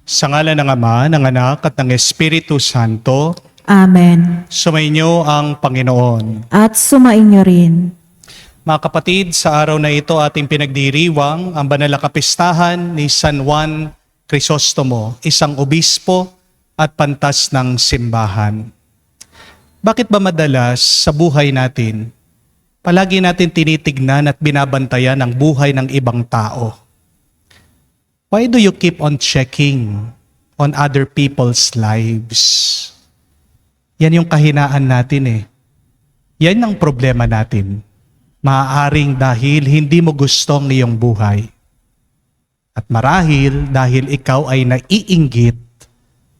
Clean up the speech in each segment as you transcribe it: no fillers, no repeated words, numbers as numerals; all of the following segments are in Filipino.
Sa ngalan ng Ama, ng Anak, at ng Espiritu Santo, Amen. sumainyo ang Panginoon. At sumainyo rin. Mga kapatid, sa araw na ito ating pinagdiriwang ang banal na kapistahan ni San Juan Crisostomo, isang obispo at pantas ng simbahan. Bakit ba madalas sa buhay natin, palagi natin tinitignan at binabantayan ang buhay ng ibang tao? Why do you keep on checking on other people's lives? Yan yung kahinaan natin eh. Yan ang problema natin. Maaaring dahil hindi mo gusto ang iyong buhay. At marahil dahil ikaw ay naiinggit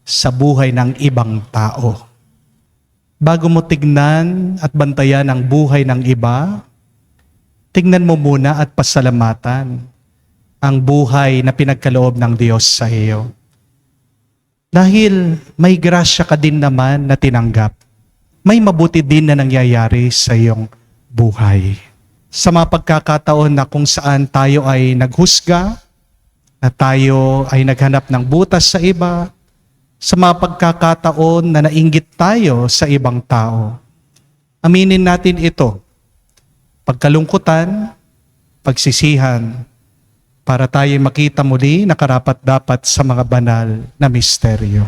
sa buhay ng ibang tao. Bago mo tignan at bantayan ang buhay ng iba, tignan mo muna at pasalamatan ang buhay na pinagkaloob ng Diyos sa iyo. Dahil may grasya ka din naman na tinanggap. May mabuti din na nangyayari sa iyong buhay. Sa mga pagkakataon na kung saan tayo ay naghusga, na tayo ay naghanap ng butas sa iba, sa mga pagkakataon na nainggit tayo sa ibang tao, aminin natin ito. Pagkalungkutan, pagsisihan, para tayo makita muli na karapat-dapat sa mga banal na misteryo.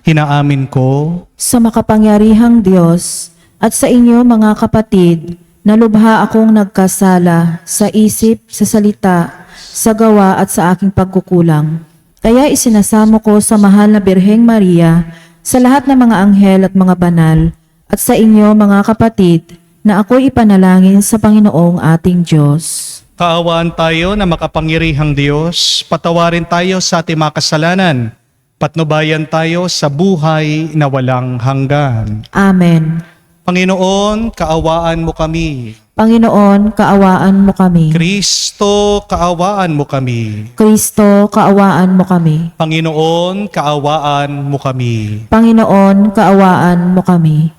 Hinaamin ko Sa makapangyarihang Diyos at sa inyo mga kapatid, na lubha akong nagkasala sa isip, sa salita, sa gawa at sa aking pagkukulang. Kaya isinasamo ko sa mahal na Birheng Maria, sa lahat ng mga anghel at mga banal, at sa inyo mga kapatid, na ako'y ipanalangin sa Panginoong ating Diyos. kaawaan tayo na makapangyarihang Diyos, patawarin tayo sa ating mga kasalanan, patnubayan tayo sa buhay na walang hanggan. Amen. Panginoon, kaawaan mo kami. Panginoon, kaawaan mo kami. Kristo, kaawaan mo kami. Kristo, kaawaan mo kami. Panginoon, kaawaan mo kami. Panginoon, kaawaan mo kami.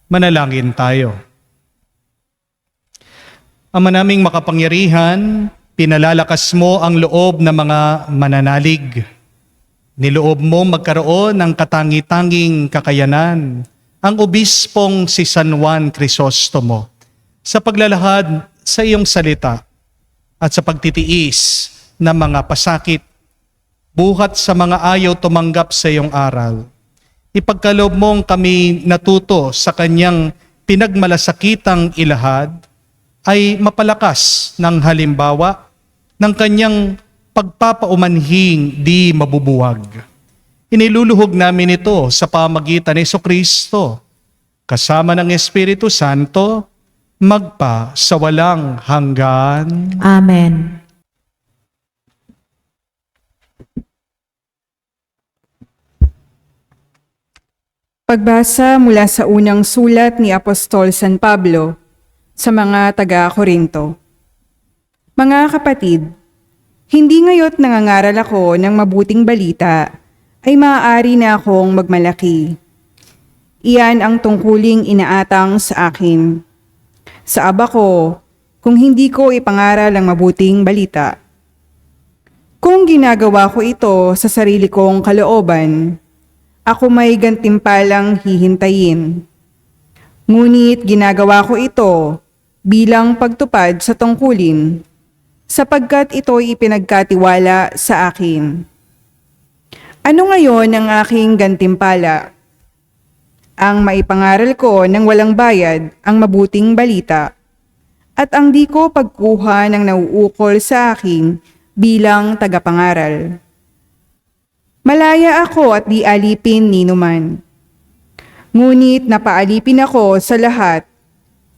Manalangin tayo. Ama naming makapangyarihan, pinalalakas mo ang loob ng mga mananalig. Niloob mo magkaroon ng katangi-tanging kakayanan ang obispong si San Juan Crisostomo sa paglalahad sa iyong salita at sa pagtitiis ng mga pasakit buhat sa mga ayaw tumanggap sa iyong aral. Ipagkaloob mong kami natuto sa kanyang pinagmalasakitang ilahad ay mapalakas ng halimbawa ng kanyang pagpapaumanhing di mabubuwag. Iniluluhog namin ito sa pamagitan ni Jesucristo, kasama ng Espiritu Santo, magpa sa walang hanggan. Amen. Pagbasa mula sa unang sulat ni Apostol San Pablo sa mga taga-Korinto. Mga kapatid, hindi ngayo't nangangaral ako ng mabuting balita ay maaari na akong magmalaki. Iyan ang tungkuling inaatang sa akin. Sa aba ko, kung hindi ko ipangaral ang mabuting balita. Kung ginagawa ko ito sa sarili kong kalooban, ako may gantimpalang hihintayin. Ngunit ginagawa ko ito bilang pagtupad sa tungkulin, sapagkat ito'y ipinagkatiwala sa akin. Ano ngayon ang aking gantimpala? Ang maipangaral ko ng walang bayad ang mabuting balita, at ang di ko pagkuha ng nauukol sa akin bilang tagapangaral. Malaya ako at di alipin ninuman. Ngunit napaalipin ako sa lahat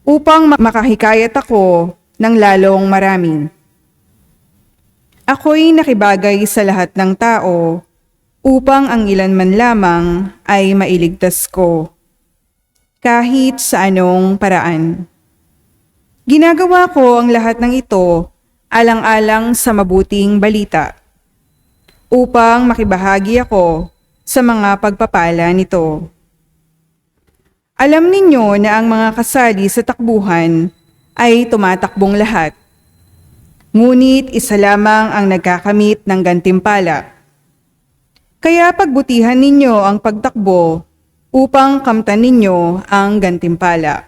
upang makahikayat ako ng lalong marami. Ako'y nakibagay sa lahat ng tao upang ang ilan man lamang ay mailigtas ko, kahit sa anong paraan. Ginagawa ko ang lahat ng ito alang-alang sa mabuting balita, upang makibahagi ako sa mga pagpapala nito. Alam ninyo na ang mga kasali sa takbuhan ay tumatakbong lahat. Ngunit isa lamang ang nagkakamit ng gantimpala. Kaya pagbutihan ninyo ang pagtakbo upang kamtan ninyo ang gantimpala.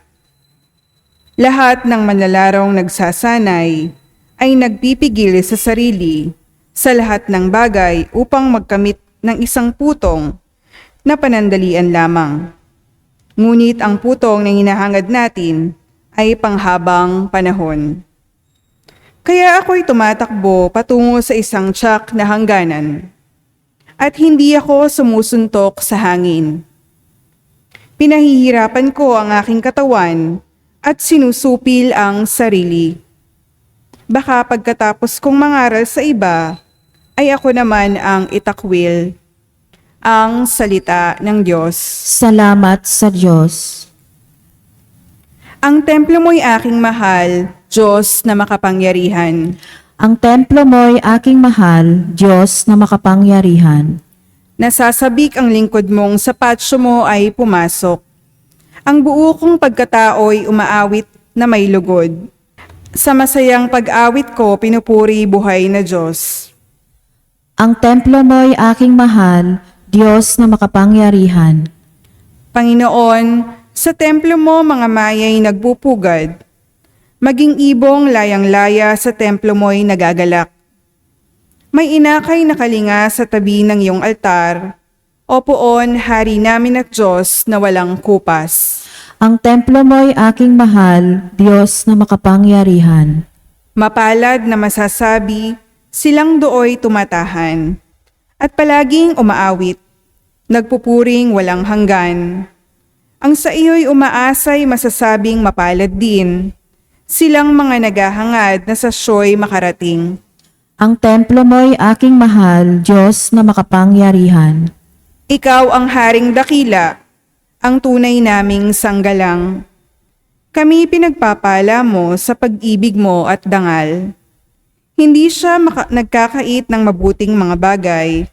Lahat ng manlalarong nagsasanay ay nagpipigil sa sarili sa lahat ng bagay upang magkamit ng isang putong na panandalian lamang. Ngunit ang putong na hinahangad natin ay panghabang panahon. Kaya ako'y tumatakbo patungo sa isang tiyak na hangganan at hindi ako sumusuntok sa hangin. Pinahihirapan ko ang aking katawan at sinusupil ang sarili. Baka pagkatapos kong mangaral sa iba, ay ako naman ang itakwil, ang salita ng Diyos. Salamat sa Diyos. Ang templo mo'y aking mahal, Diyos na makapangyarihan. Ang templo mo'y aking mahal, Diyos na makapangyarihan. Nasasabik ang lingkod mong sa patsyo mo ay pumasok. Ang buo kong pagkatao'y umaawit na may lugod. Sa masayang pag-awit ko, pinupuri buhay na Diyos. Ang templo mo'y aking mahal, Diyos na makapangyarihan. Panginoon, sa templo mo mga maya'y nagpupugad. Maging ibong layang-laya sa templo mo'y nagagalak. May inakay na kalinga sa tabi ng iyong altar. O poon, hari namin at Diyos na walang kupas. Ang templo mo'y aking mahal, Diyos na makapangyarihan. Mapalad na masasabi, silang dooy tumatahan. At palaging umaawit, nagpupuring walang hanggan. Ang sa iyo'y umaasay masasabing mapalad din. Silang mga naghahangad na sa siyo'y makarating. Ang templo mo'y aking mahal, Diyos na makapangyarihan. Ikaw ang haring dakila, ang tunay naming sanggalang. Kami pinagpapala mo sa pag-ibig mo at dangal. Hindi siya nagkakait ng mabuting mga bagay.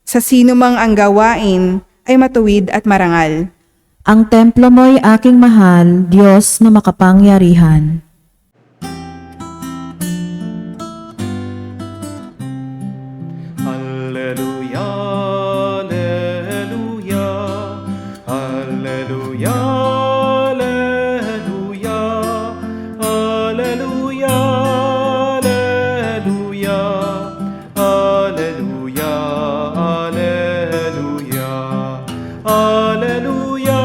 Sa sino mang ang gawain ay matuwid at marangal. Ang templo mo'y aking mahal, Diyos na makapangyarihan. Alleluia, alleluia, alleluia, alleluia, alleluia, alleluia, alleluia, alleluia, alleluia,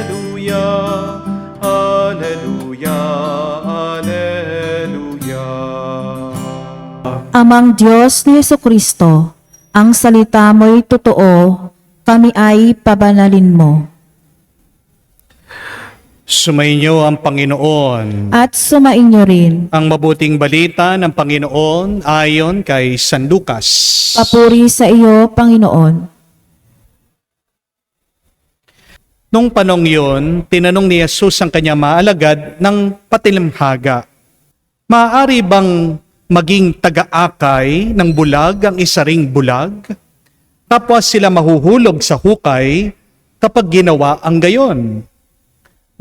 alleluia, alleluia, alleluia. Amang Diyos ni Jesucristo, ang salita mo'y totoo, kami ay pabanalin mo. Sumainyo ang Panginoon. At sumainyo rin, Ang mabuting balita ng Panginoon ayon kay San Lucas. papuri sa iyo, Panginoon. Nung panong yun, tinanong ni Jesus ang kanyang maalagad ng patilimhaga. Maaari bang maging taga-akay ng bulag ang isa ring bulag? Tapos sila mahuhulog sa hukay kapag ginawa ang gayon.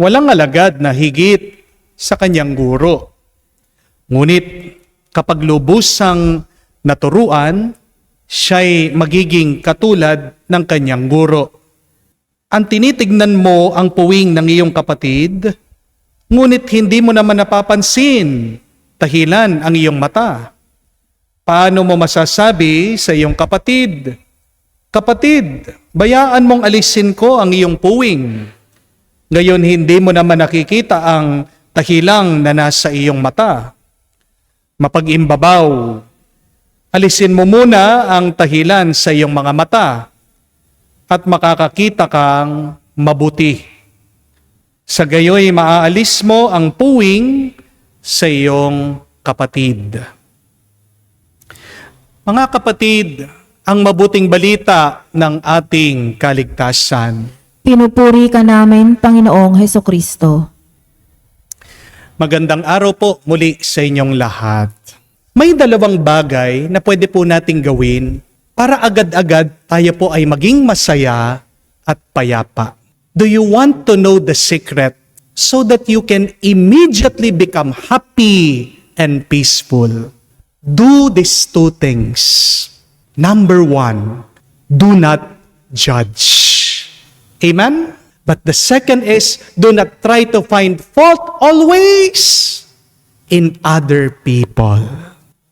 Walang alagad na higit sa kanyang guro. Ngunit kapag lubusang naturuan, siya'y magiging katulad ng kanyang guro. Ang tinitignan mo ang puwing ng iyong kapatid, ngunit hindi mo naman napapansin, dahilan ang iyong mata. Paano mo masasabi sa iyong kapatid, "Kapatid, bayaan mong alisin ko ang iyong puwing." Ngayon hindi mo naman nakikita ang dahilang na nasa iyong mata. Mapag-imbabaw, alisin mo muna ang dahilan sa iyong mga mata at makakakita kang mabuti. Sa gayoy maaalis mo ang puwing sa iyong kapatid. Mga kapatid, ang mabuting balita ng ating kaligtasan. Pinupuri ka namin, Panginoong Jesucristo. Magandang araw po muli sa inyong lahat. May dalawang bagay na pwede po nating gawin para agad-agad tayo po ay maging masaya at payapa. Do you want to know the secret so that you can immediately become happy and peaceful? Do these two things. Number 1, do not judge. Amen? But the second is, do not try to find fault always in other people.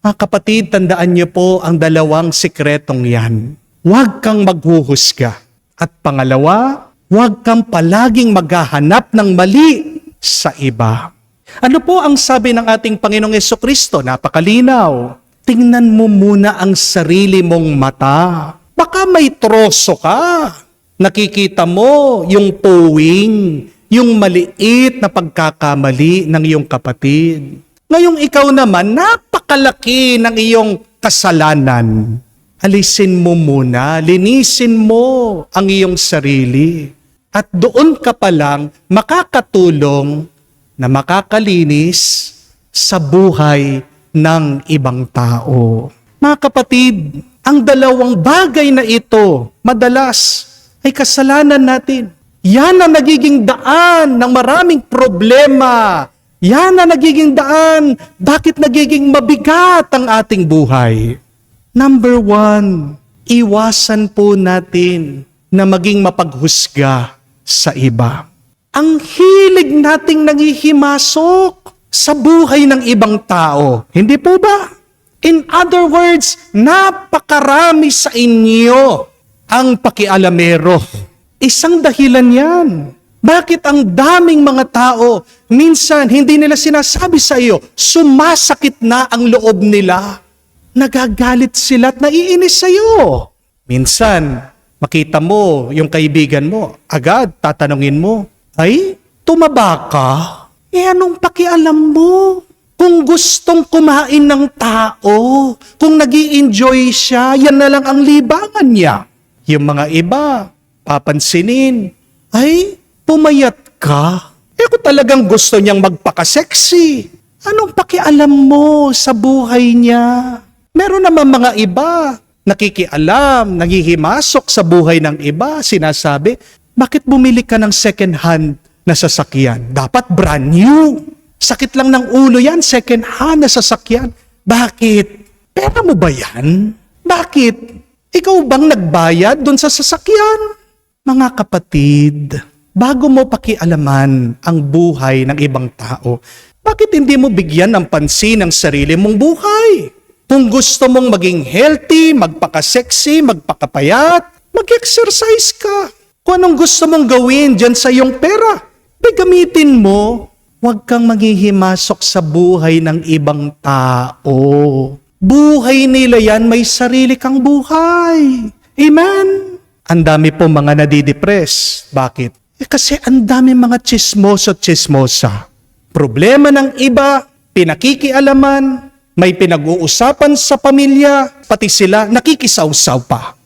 Mga kapatid, tandaan niyo po ang dalawang sikretong yan. Huwag kang maghuhusga. At pangalawa, huwag kang palaging maghahanap ng mali sa iba. Ano po ang sabi ng ating Panginoong Jesucristo? Napakalinaw. Tingnan mo muna ang sarili mong mata. Baka may troso ka. Nakikita mo yung tuwing, yung maliit na pagkakamali ng iyong kapatid. Ngayong ikaw naman, napakalaki ng iyong kasalanan. Alisin mo muna, linisin mo ang iyong sarili. At doon ka pa lang makakatulong na makakalinis sa buhay ng ibang tao. Mga kapatid, ang dalawang bagay na ito, madalas ay kasalanan natin. Yan ang nagiging daan ng maraming problema. Yan ang nagiging daan bakit nagiging mabigat ang ating buhay. Number 1, iwasan po natin na maging mapaghusga sa iba. Ang hilig nating nangihimasok sa buhay ng ibang tao. Hindi po ba? In other words, napakarami sa inyo ang pakialamero. Isang dahilan yan. Bakit ang daming mga tao, minsan hindi nila sinasabi sa iyo, sumasakit na ang loob nila. Nagagalit sila at naiinis sa iyo. Minsan, makita mo yung kaibigan mo, agad tatanungin mo, ay, tumaba ka? Anong pakialam mo? Kung gustong kumain ng tao, kung nag-i-enjoy siya, yan na lang ang libangan niya. Yung mga iba, papansinin, ay, pumayat ka? Kung talagang gusto niyang magpaka-sexy, anong pakialam mo sa buhay niya? Meron naman mga iba, nakikialam, nanghihimasok sa buhay ng iba, sinasabi, bakit bumili ka ng second hand na sasakyan? Dapat brand new. Sakit lang ng ulo yan, second hand na sasakyan. Bakit? Pera mo ba yan? Bakit? Ikaw bang nagbayad dun sa sasakyan? Mga kapatid, bago mo pakialaman ang buhay ng ibang tao, bakit hindi mo bigyan ng pansin ang sarili mong buhay? Kung gusto mong maging healthy, magpaka-sexy, magpakapayat, mag-exercise ka. Kung anong gusto mong gawin dyan sa iyong pera, gamitin mo. Huwag kang maghihimasok sa buhay ng ibang tao. Buhay nila yan, may sarili kang buhay. Amen? Ang dami po mga nadidepress. Bakit? Kasi ang dami mga chismoso-chismosa. Problema ng iba, pinakikialaman, may pinag-uusapan sa pamilya, pati sila nakikisawsaw pa.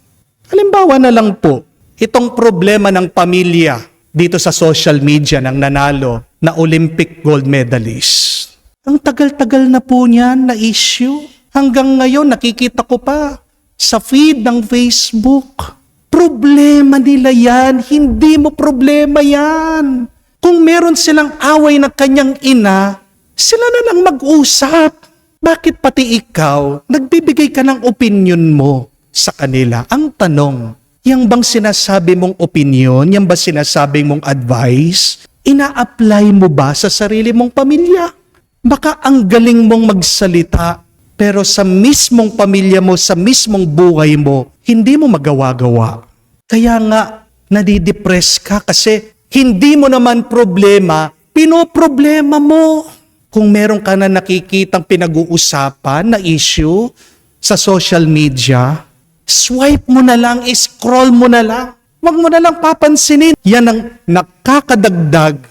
Halimbawa na lang po, itong problema ng pamilya dito sa social media ng nanalo na Olympic gold medalist. Ang tagal-tagal na po niyan na issue. Hanggang ngayon nakikita ko pa sa feed ng Facebook. Problema nila yan, hindi mo problema yan. Kung meron silang away ng kanyang ina, sila na lang mag-usap. Bakit pati ikaw, nagbibigay ka ng opinion mo sa kanila? Ang tanong, yang bang sinasabi mong opinion, yang ba sinasabi mong advice, ina-apply mo ba sa sarili mong pamilya? Baka ang galing mong magsalita, pero sa mismong pamilya mo, sa mismong buhay mo, hindi mo magawa-gawa. Kaya nga, nadidepress ka kasi hindi mo naman problema, pinoproblema mo. Kung meron ka na nakikitang pinag-uusapan na issue sa social media, swipe mo na lang, scroll mo na lang. Huwag mo na lang papansinin. Yan ang nakakadagdag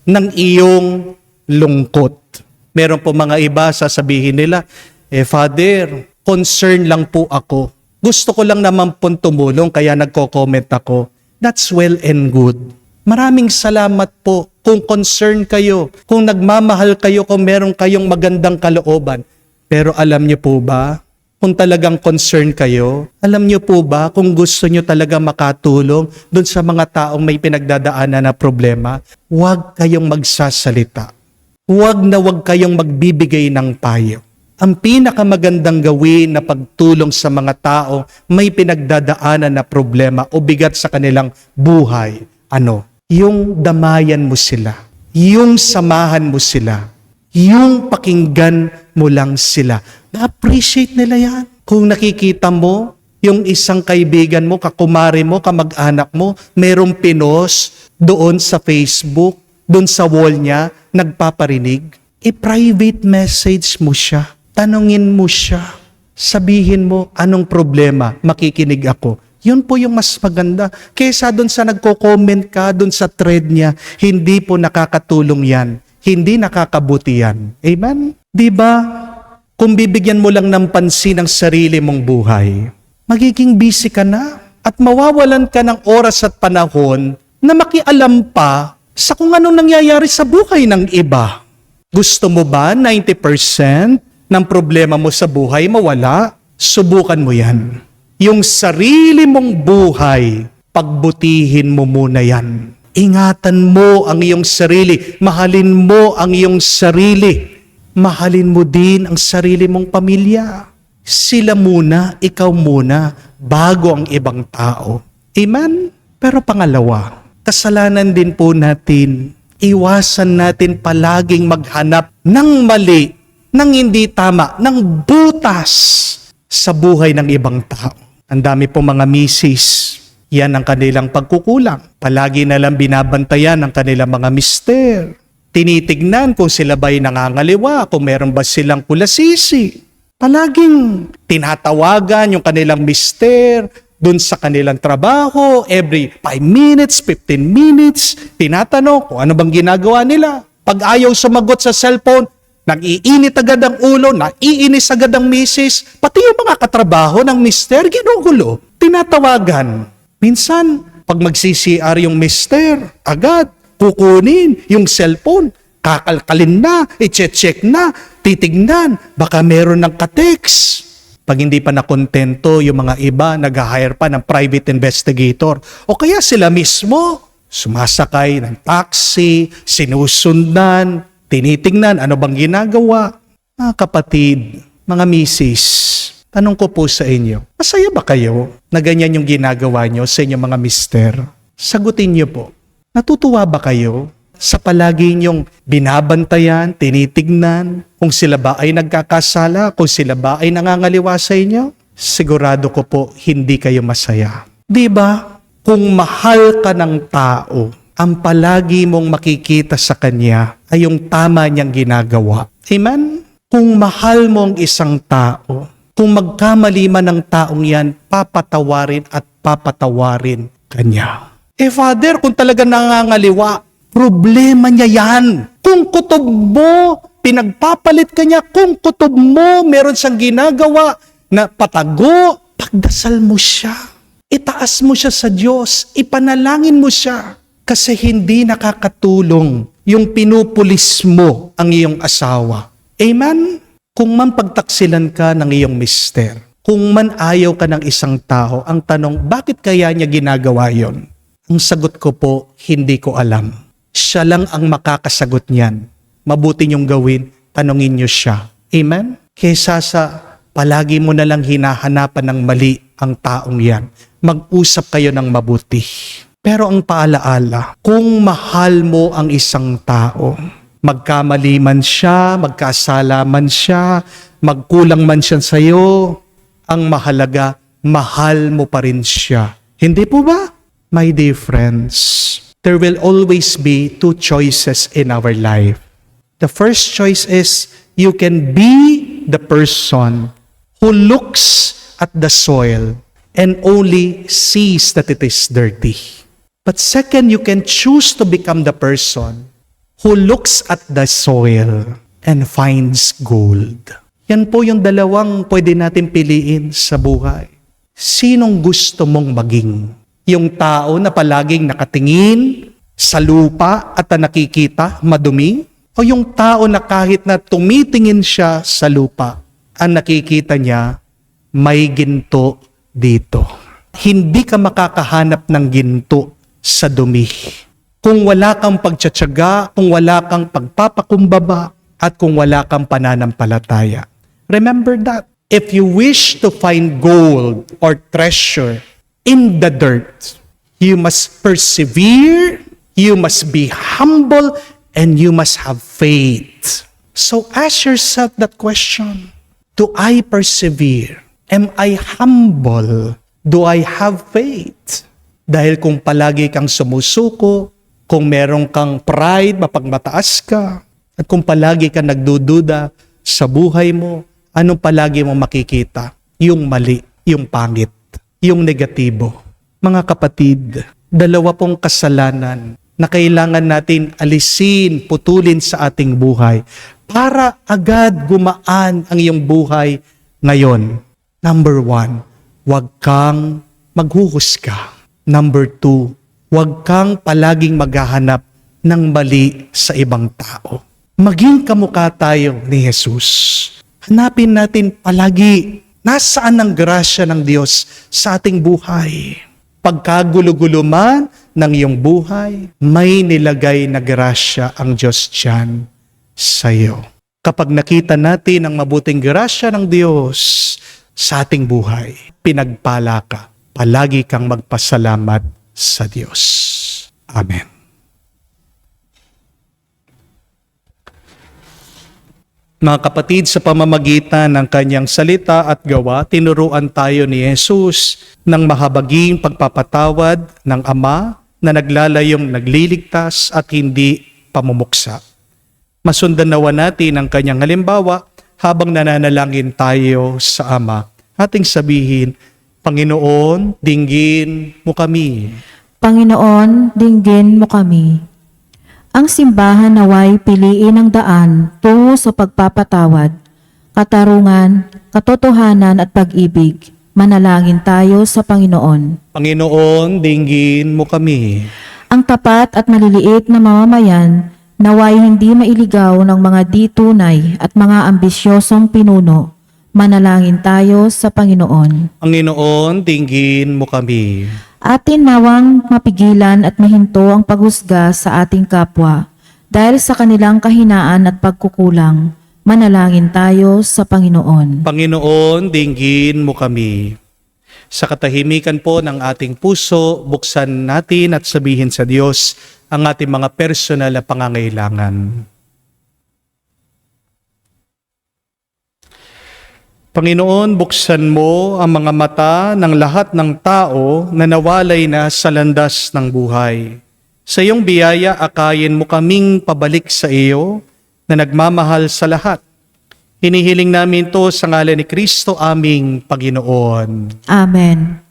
ng iyong lungkot. Meron po mga iba, sasabihin nila, Father, concern lang po ako. Gusto ko lang naman po tumulong, kaya nagko-comment ako. That's well and good. Maraming salamat po kung concern kayo, kung nagmamahal kayo, kung meron kayong magandang kalooban. Pero alam niyo po ba, kung talagang concern kayo, alam niyo po ba kung gusto niyo talaga makatulong dun sa mga taong may pinagdadaanan na problema, huwag kayong magsasalita. Huwag kayong magbibigay ng payo. Ang pinakamagandang gawin na pagtulong sa mga tao may pinagdadaanan na problema o bigat sa kanilang buhay. Ano? Yung damayan mo sila. Yung samahan mo sila. Yung pakinggan mo lang sila. Na-appreciate nila yan. Kung nakikita mo, yung isang kaibigan mo, kakumare mo, kamag-anak mo, merong pinos doon sa Facebook, doon sa wall niya, nagpaparinig, i-private message mo siya. Tanungin mo siya. Sabihin mo, anong problema? Makikinig ako. Yun po yung mas maganda. Kesa doon sa nagko-comment ka, doon sa thread niya, hindi po nakakatulong yan. Hindi nakakabuti yan. Amen? Diba? Kung bibigyan mo lang ng pansin ang sarili mong buhay, magiging busy ka na at mawawalan ka ng oras at panahon na makialam pa sa kung anong nangyayari sa buhay ng iba. Gusto mo ba 90% ng problema mo sa buhay mawala? Subukan mo yan. Yung sarili mong buhay, pagbutihin mo muna yan. Ingatan mo ang iyong sarili. Mahalin mo ang iyong sarili. Mahalin mo din ang sarili mong pamilya. Sila muna, ikaw muna, bago ang ibang tao. Amen? Pero pangalawa, kasalanan din po natin. Iwasan natin palaging maghanap ng mali, ng hindi tama, ng butas sa buhay ng ibang tao. Ang dami po mga misis, yan ang kanilang pagkukulang. Palagi na lang binabantayan ang kanilang mga mister. Tinitignan kung sila ba'y nangangaliwa, kung meron ba silang kulasisi. Palaging tinatawagan yung kanilang mister dun sa kanilang trabaho, every 5 minutes, 15 minutes, tinatanong kung ano bang ginagawa nila. Pag ayaw sumagot sa cellphone, nag-iinit agad ang ulo, naiinis agad ang misis, pati yung mga katrabaho ng mister, ginugulo. Tinatawagan. Minsan, pag mag-CCR yung mister, agad, kukunin yung cellphone, kakalkalin na, i-check na, titignan, baka meron ng ka-text. Pag hindi pa nakontento, yung mga iba, nag-hire pa ng private investigator. O kaya sila mismo, sumasakay ng taxi, sinusundan, tinitingnan, ano bang ginagawa? Mga kapatid, mga misis, tanong ko po sa inyo, masaya ba kayo na ganyan yung ginagawa nyo sa inyong mga mister? Sagutin nyo po, natutuwa ba kayo sa palagi nyong binabantayan, tinitignan, kung sila ba ay nagkakasala, kung sila ba ay nangangaliwa sa inyo? Sigurado ko po, hindi kayo masaya. Di ba? Kung mahal ka ng tao, ang palagi mong makikita sa kanya ay yung tama niyang ginagawa. Amen? Kung mahal mo ang isang tao, kung magkamali man ng taong yan, papatawarin at papatawarin kanya. Father, kung talaga nangangaliwa, problema niya yan. Kung kutob mo, pinagpapalit ka niya, kung kutob mo, meron siyang ginagawa na patago, pagdasal mo siya. Itaas mo siya sa Diyos, ipanalangin mo siya. Kasi hindi nakakatulong yung pinupulis mo ang iyong asawa. Amen? Kung man pagtaksilan ka ng iyong mister, kung man ayaw ka ng isang tao, ang tanong, bakit kaya niya ginagawa yon? Ang sagot ko po, hindi ko alam. Siya lang ang makakasagot niyan. Mabuti niyong gawin, tanungin niyo siya. Amen? Kesa sa palagi mo na lang hinahanapan ng mali ang taong yan. Mag-usap kayo ng mabuti. Pero ang paalaala, kung mahal mo ang isang tao, magkamali man siya, magkasala man siya, magkulang man siya sa iyo, ang mahalaga, mahal mo pa rin siya. Hindi po ba? My dear friends, there will always be two choices in our life. The first choice is you can be the person who looks at the soil and only sees that it is dirty. But second, you can choose to become the person who looks at the soil and finds gold. Yan po yung dalawang pwede natin piliin sa buhay. Sinong gusto mong maging? Yung tao na palaging nakatingin sa lupa at nakikita madumi? O yung tao na kahit na tumitingin siya sa lupa, ang nakikita niya, may ginto dito. Hindi ka makakahanap ng ginto sa dumi. Kung wala kang pagtsatsaga, kung wala kang pagpapakumbaba, at kung wala kang pananampalataya. Remember that. If you wish to find gold or treasure in the dirt, you must persevere, you must be humble, and you must have faith. So ask yourself that question. Do I persevere? Am I humble? Do I have faith? Dahil kung palagi kang sumusuko, kung meron kang pride, mapagmataas ka, at kung palagi kang nagdududa sa buhay mo, anong palagi mo makikita? Yung mali, yung pangit, yung negatibo. Mga kapatid, dalawa pong kasalanan na kailangan natin alisin, putulin sa ating buhay para agad gumaan ang iyong buhay ngayon. Number 1, huwag kang maghuhusga. Number 2, huwag kang palaging maghahanap ng mali sa ibang tao. Maging kamukha tayo ni Jesus. Hanapin natin palagi nasaan ang grasya ng Diyos sa ating buhay. Pagkagulo-gulo man ng iyong buhay, may nilagay na grasya ang Diyos diyan sa iyo. Kapag nakita natin ang mabuting grasya ng Diyos sa ating buhay, pinagpala ka. Palagi kang magpasalamat sa Diyos. Amen. Mga kapatid, sa pamamagitan ng kanyang salita at gawa, tinuruan tayo ni Jesus ng mahabaging pagpapatawad ng Ama na naglalayong nagliligtas at hindi pamumuksa. Masundan nawa natin ang kanyang halimbawa habang nananalangin tayo sa Ama. Ating sabihin, Panginoon, dinggin mo kami. Panginoon, dinggin mo kami. Ang simbahan naway piliin ang daan tungo sa pagpapatawad, katarungan, katotohanan at pag-ibig. Manalangin tayo sa Panginoon. Panginoon, dinggin mo kami. Ang tapat at maliliit na mamamayan naway hindi mailigaw ng mga di tunay at mga ambisyosong pinuno. Manalangin tayo sa Panginoon. Panginoon, dinggin mo kami. Atin nawang mapigilan at mahinto ang paghusga sa ating kapwa dahil sa kanilang kahinaan at pagkukulang. Manalangin tayo sa Panginoon. Panginoon, dinggin mo kami. Sa katahimikan po ng ating puso, buksan natin at sabihin sa Diyos ang ating mga personal na pangangailangan. Panginoon, buksan mo ang mga mata ng lahat ng tao na nawalay na sa landas ng buhay. Sa iyong biyaya, akayin mo kaming pabalik sa iyo na nagmamahal sa lahat. Hinihiling namin to sa ngalan ni Kristo aming Panginoon. Amen.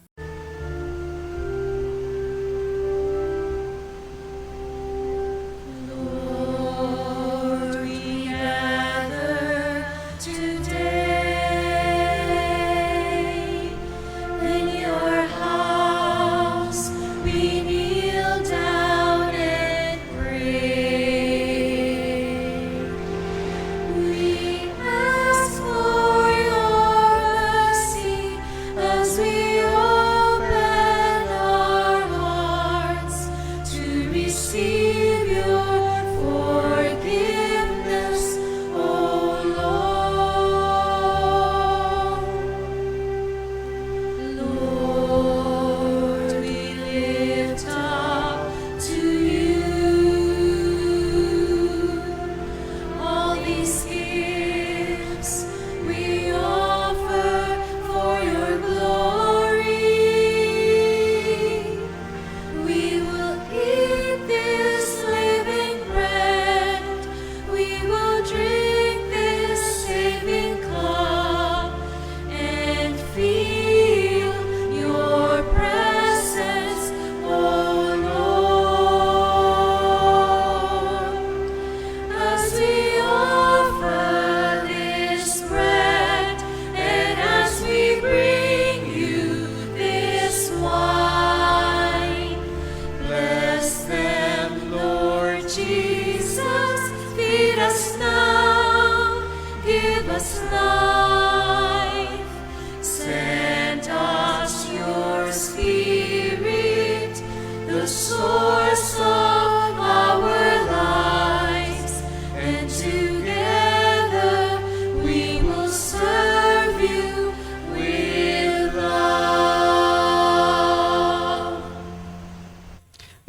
As we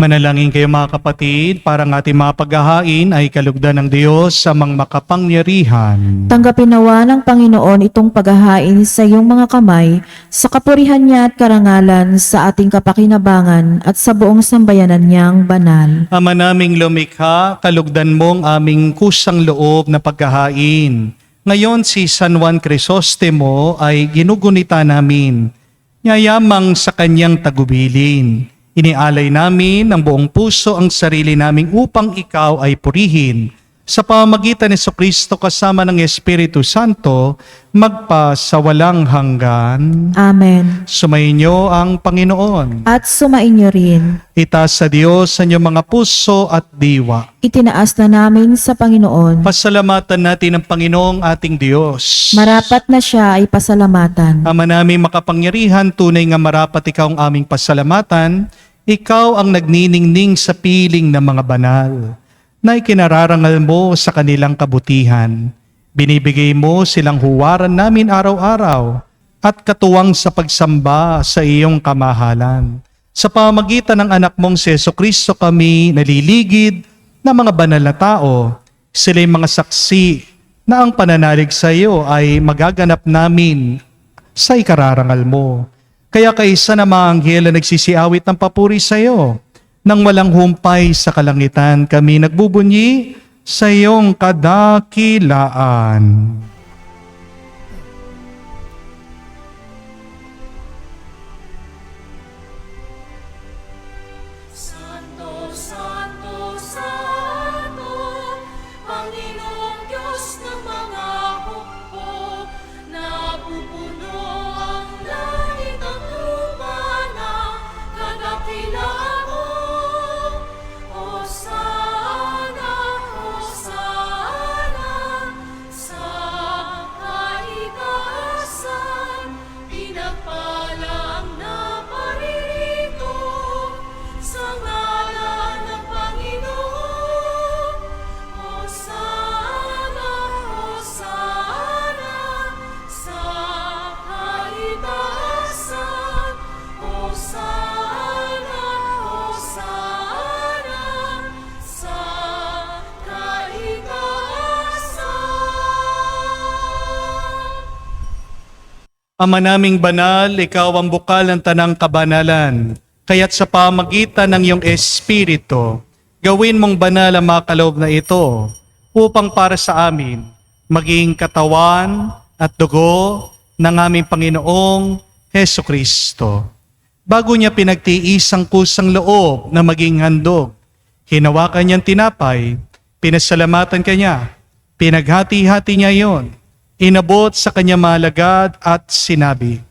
Manalangin kayo mga kapatid, para ang ating mga paghahain ay kalugdan ng Diyos sa mga makapangyarihan. Tanggapin nawa ng Panginoon itong paghahain sa iyong mga kamay, sa kapurihan niya at karangalan, sa ating kapakinabangan at sa buong sambayanan niyang banal. Ama naming lumikha, kalugdan mong aming kusang loob na paghahain. Ngayon si San Juan Crisostemo ay ginugunita namin, yayamang sa kanyang tagubilin. Inialay namin ng buong puso ang sarili naming upang ikaw ay purihin. Sa pamamagitan ni Jesucristo kasama ng Espiritu Santo, magpasawalang hanggan. Amen. Sumainyo ang Panginoon. At sumainyo rin. Itaas sa Diyos sa inyong mga puso at diwa. Itinaas na namin sa Panginoon. Pasalamatan natin ang Panginoong ating Diyos. Marapat na siya ay pasalamatan. Ama naming makapangyarihan, tunay nga marapat ikaw ang aming pasalamatan. Ikaw ang nagniningning sa piling ng mga banal, na ikinararangal mo sa kanilang kabutihan. Binibigay mo silang huwaran namin araw-araw at katuwang sa pagsamba sa iyong kamahalan. Sa pamagitan ng anak mong si Jesucristo kami naliligid na mga banal na tao. Sila'y mga saksi na ang pananalig sa iyo ay magaganap namin sa ikararangal mo. Kaya kaisa na mga anghel na nagsisiawit ng papuri sa iyo, nang walang humpay sa kalangitan kami nagbubunyi sa iyong kadakilaan. Santo, Santo, Santo, Panginoong Diyos ng mga hukbo, napupuno ang langit at lupa ng kadakilaan mo. Hosana, Hosana, sa kaitaasan, pinagpala ang naparirito sa ngalan ng Panginoon. Hosana, Hosana, sa kaitaasan. Hosana, Hosana, sa kaitaasan. Ama naming banal, ikaw ang bukal ng tanang kabanalan. Kaya't sa pamagitan ng iyong Espiritu, gawin mong banal ang mga kaloob na ito upang para sa amin maging katawan at dugo ng aming Panginoong Hesukristo. Bago niya pinagtiis ang kusang loob na maging handog, hinawakan niyang tinapay, pinasalamatan kanya, pinaghati-hati niya iyon, inabot sa kanya malagad at sinabi,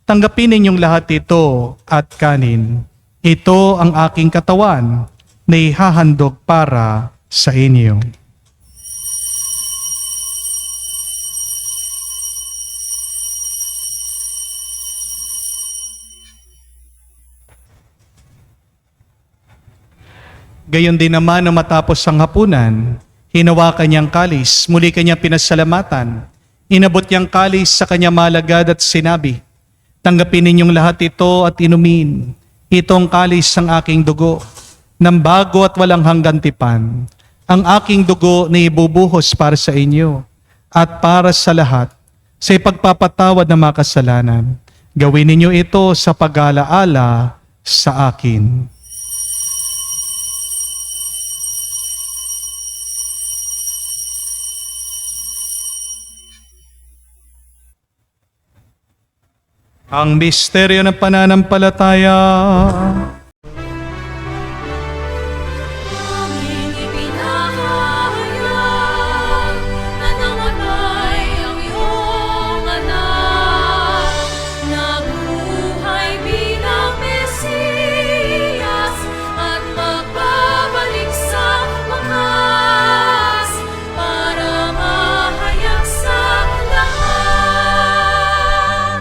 tanggapin ninyong lahat ito at kanin. Ito ang aking katawan na ihahandog para sa inyo. Gayon din naman na matapos ang hapunan, hinawakan niyang kalis, muli kanyang pinasalamatan. Inabot niyang kalis sa kanya malagad at sinabi, tanggapin ninyong lahat ito at inumin. Itong kalis ng aking dugo, ng bago at walang hanggan tipan. Ang aking dugo na ibubuhos para sa inyo at para sa lahat sa ipagpapatawad ng mga kasalanan. Gawin ninyo ito sa pag-alaala sa akin. Ang misteryo ng pananampalataya. Aming ipinahayag na namatay ang iyong anak, nabuhay bilang Mesiyas at magbabalik sa wakas para mahayag sa lahat.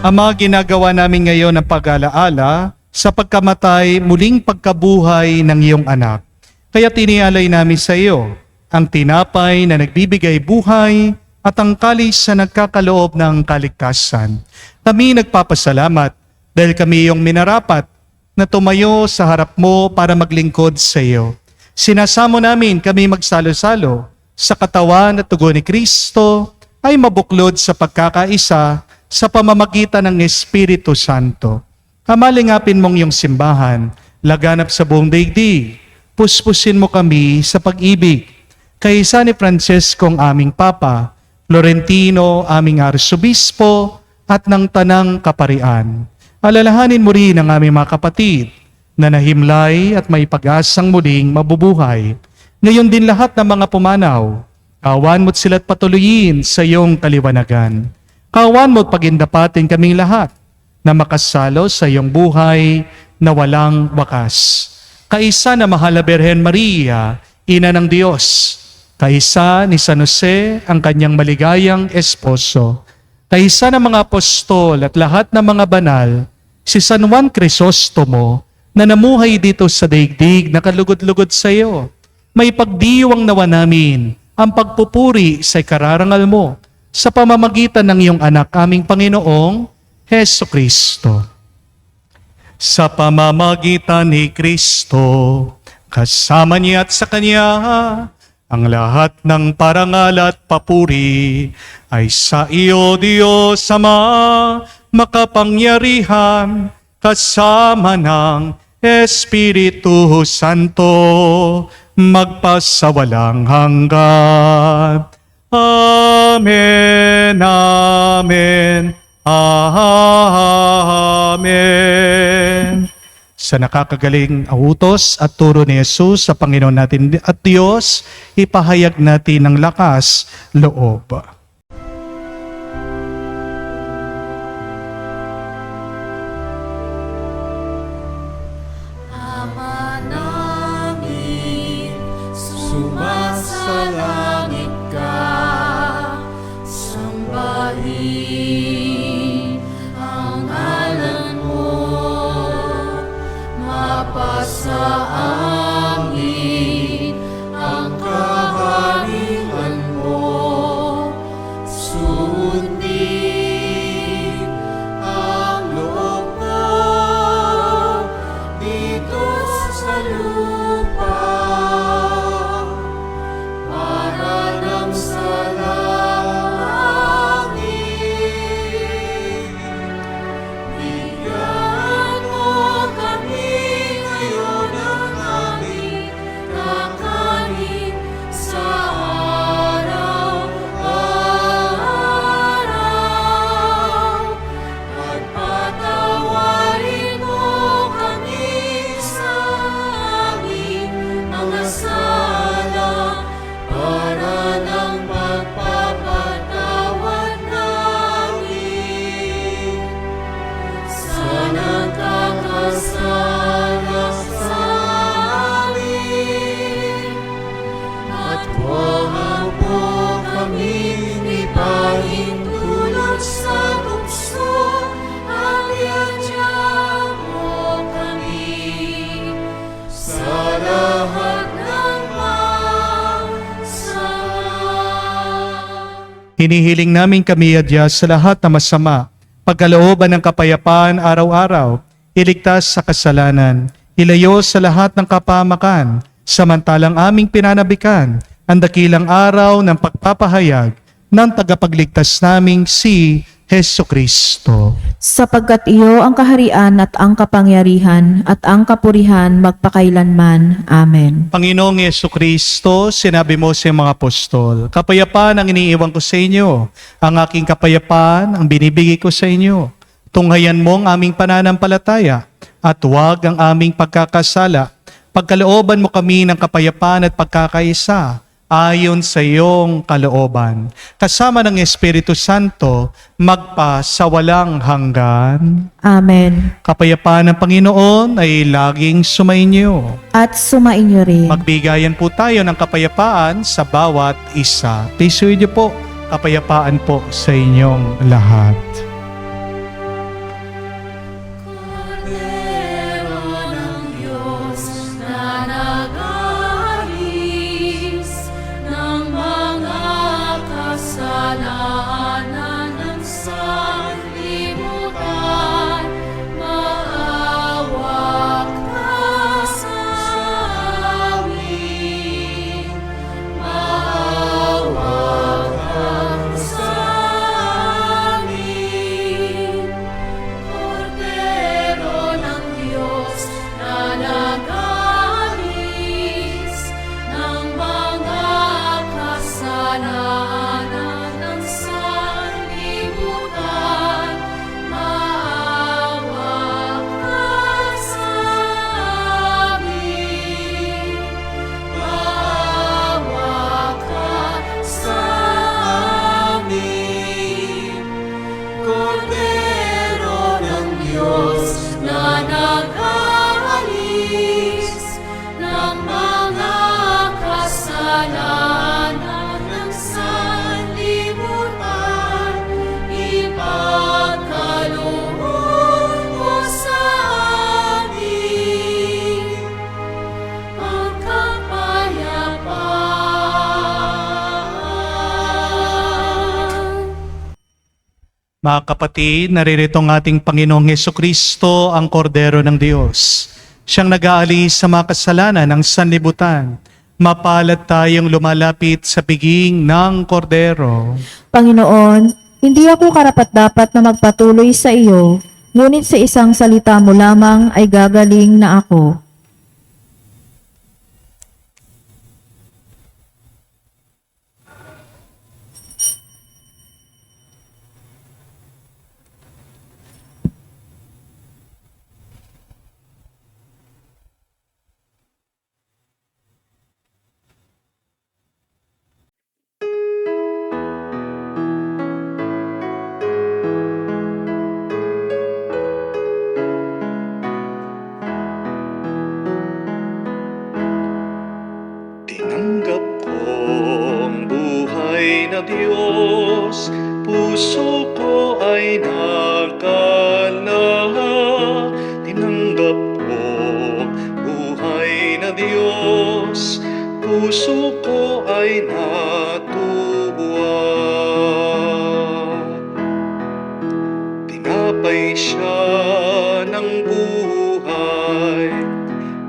Ama, ginagawa namin ngayon ang pag-alaala sa pagkamatay, muling pagkabuhay ng iyong anak. Kaya tinialay namin sa iyo ang tinapay na nagbibigay buhay at ang kalis na nagkakaloob ng kaligtasan. Kami nagpapasalamat dahil kami iyong minarapat na tumayo sa harap mo para maglingkod sa iyo. Sinasamo namin kami magsalo-salo sa katawan at dugo ni Kristo ay mabuklod sa pagkakaisa sa pamamagitan ng Espiritu Santo. Kamalingapin mong iyong simbahan, laganap sa buong daigdig. Puspusin mo kami sa pag-ibig. Kaysa ni Francesco ang aming Papa, Florentino aming Arsobispo, at ng Tanang Kaparian. Alalahanin mo rin ang aming mga kapatid na nahimlay at may pag-asang muling mabubuhay. Ngayon din lahat ng mga pumanaw, kawan mo't sila't patuloyin sa iyong kaliwanagan. Kawan mo't pagindapatin kaming lahat na makasalo sa iyong buhay na walang wakas. Kaisa na mahal na Birhen Maria, Ina ng Diyos. Kaisa ni San Jose, ang kanyang maligayang esposo. Kaisa ng mga apostol at lahat ng mga banal, si San Juan Crisostomo na namuhay dito sa daigdig na kalugod-lugod sa iyo. May pagdiwang nawa namin ang pagpupuri sa kararangal mo sa pamamagitan ng iyong anak aming Panginoong Heso Kristo. Sa pamamagitan ni Kristo, kasama niya at sa Kanya, ang lahat ng parangal at papuri ay sa iyo, Diyos Ama, makapangyarihan, kasama ng Espiritu Santo, magpasawalang hanggan. Amen, amen, amen. Sa nakakagaling utos at turo ni Jesus sa Panginoon natin at Diyos, ipahayag natin ng lakas loob. Ama namin, sumasalangit ka, sambahin ang ngalan mo, mapasa amin ang kaharian mo, sundin ang loob mo dito sa lupa para nang sa langit. Bigyan mo kami ngayon ng aming kakanin sa araw-araw, at patawarin mo kami sa aming mga sala para ng pagpapatawad namin sa nagkakasala sa amin. At huwag mo kami ipahintulot sa tukso, at iadya mo kami sa lahat ng masama. Hinihiling namin kami adya sa lahat na masama, pagkalooban ng kapayapaan araw-araw, iligtas sa kasalanan, ilayo sa lahat ng kapahamakan, samantalang aming pinanabikan ang dakilang araw ng pagpapahayag ng tagapagligtas naming si Heso Kristo. Sapagkat iyo ang kaharian at ang kapangyarihan at ang kapurihan magpakailanman. Amen. Panginoong Yesu Kristo, sinabi mo sa mga apostol, kapayapaan ang iniiwan ko sa inyo, ang aking kapayapaan ang binibigay ko sa inyo. Tunghayan mo ang aming pananampalataya at huwag ang aming pagkakasala. Pagkalooban mo kami ng kapayapaan at pagkakaisa ayon sa iyong kalooban. Kasama ng Espiritu Santo, magpa sa walang hanggan. Amen. Kapayapaan ng Panginoon ay laging sumainyo. At sumainyo rin. Magbigayan po tayo ng kapayapaan sa bawat isa. Pisuyo niyo po, kapayapaan po sa inyong lahat. Kordero ng Diyos na nag-aalis ng mga kasalanan ng sanlibutan, maawa Mga kapatid, naririto ang ating Panginoong Hesukristo, ang Kordero ng Diyos. Siyang nag-aalis sa mga kasalanan ng sanlibutan. Mapalad tayong lumalapit sa piging ng Kordero. Panginoon, hindi ako karapat-dapat na magpatuloy sa iyo, ngunit sa isang salita mo lamang ay gagaling na ako. Tinanggap ko ang buhay na Diyos, puso ko ay nakalahak. Tinanggap ko ang buhay na Diyos, puso ko ay natuwa. Tinapay siya ng buhay,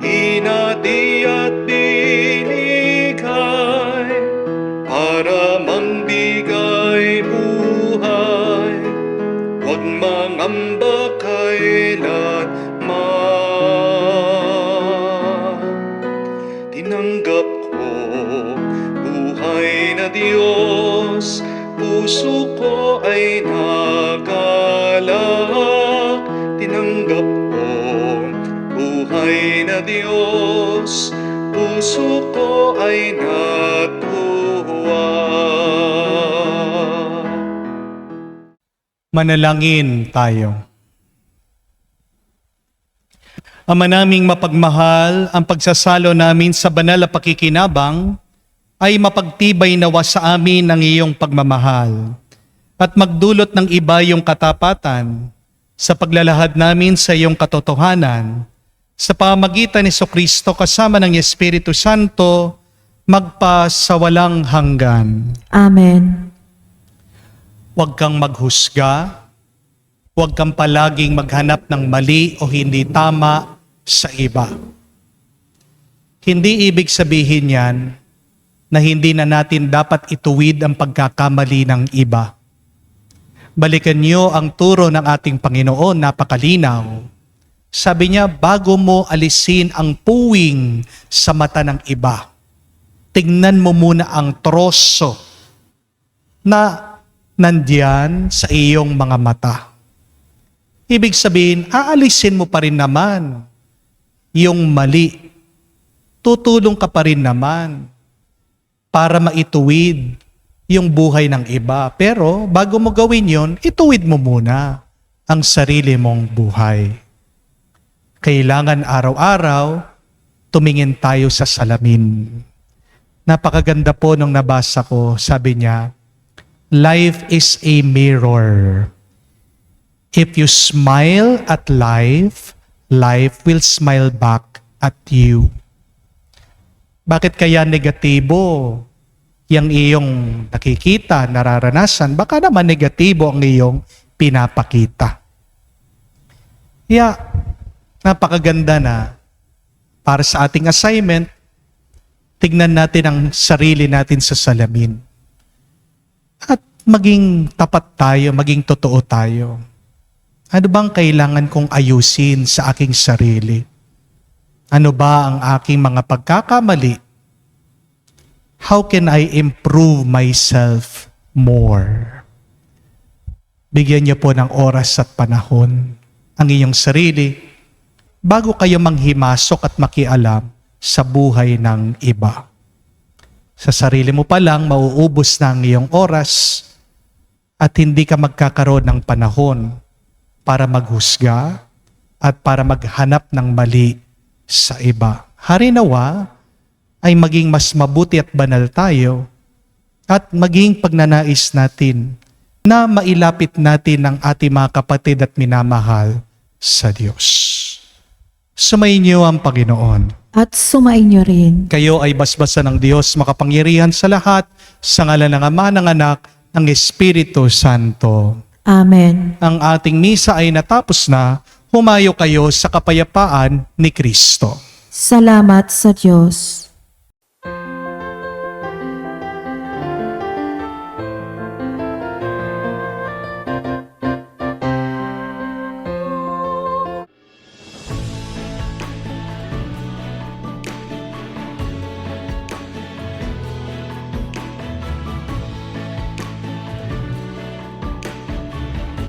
hinati at binigay para mangbigay buhay. Huwag mangamba kailanman. Tinanggap ko buhay na Diyos, puso ko ay nakalahak. Tinanggap ko buhay na Diyos, puso ko ay natuwa. Manalangin tayo. Ama naming mapagmahal, ang pagsasalo namin sa banal na pakikinabang ay mapagtibay nawa sa amin ng iyong pagmamahal at magdulot ng iba yung katapatan sa paglalahad namin sa iyong katotohanan sa pamagitan ni Kristo kasama ng Espiritu Santo magpa sa walang hanggan. Amen. Huwag kang maghusga, huwag kang palaging maghanap ng mali o hindi tama sa iba. Hindi ibig sabihin yan na hindi na natin dapat ituwid ang pagkakamali ng iba. Balikan niyo ang turo ng ating Panginoon, napakalinaw. Sabi niya, bago mo alisin ang puwing sa mata ng iba, tignan mo muna ang troso na nandiyan sa iyong mga mata. Ibig sabihin, aalisin mo pa rin naman yung mali. Tutulong ka pa rin naman para maituwid yung buhay ng iba. Pero bago mo gawin yon, ituwid mo muna ang sarili mong buhay. Kailangan araw-araw tumingin tayo sa salamin. Napakaganda po nung nabasa ko, sabi niya, life is a mirror. If you smile at life, life will smile back at you. Bakit kaya negatibo yung iyong nakikita, nararanasan? Baka naman negatibo ang iyong pinapakita. Napakaganda na para sa ating assignment, tignan natin ang sarili natin sa salamin. At maging tapat tayo, maging totoo tayo. Ano bang kailangan kong ayusin sa aking sarili? Ano ba ang aking mga pagkakamali? How can I improve myself more? Bigyan niyo po ng oras at panahon ang iyong sarili bago kayo manghimasok at makialam sa buhay ng iba. Sa sarili mo pa lang, mauubos na ang iyong oras at hindi ka magkakaroon ng panahon para maghusga at para maghanap ng mali sa iba. Harinawa ay maging mas mabuti at banal tayo at maging pagnanais natin na mailapit natin ang ating mga kapatid at minamahal sa Diyos. Sumayin niyo ang Panginoon. At sumain niyo rin. Kayo ay basbasan ng Diyos makapangyarihan sa lahat, sa ngalan ng Ama, ng Anak, ng Espiritu Santo. Amen. Ang ating misa ay natapos na. Humayo kayo sa kapayapaan ni Kristo. Salamat sa Diyos.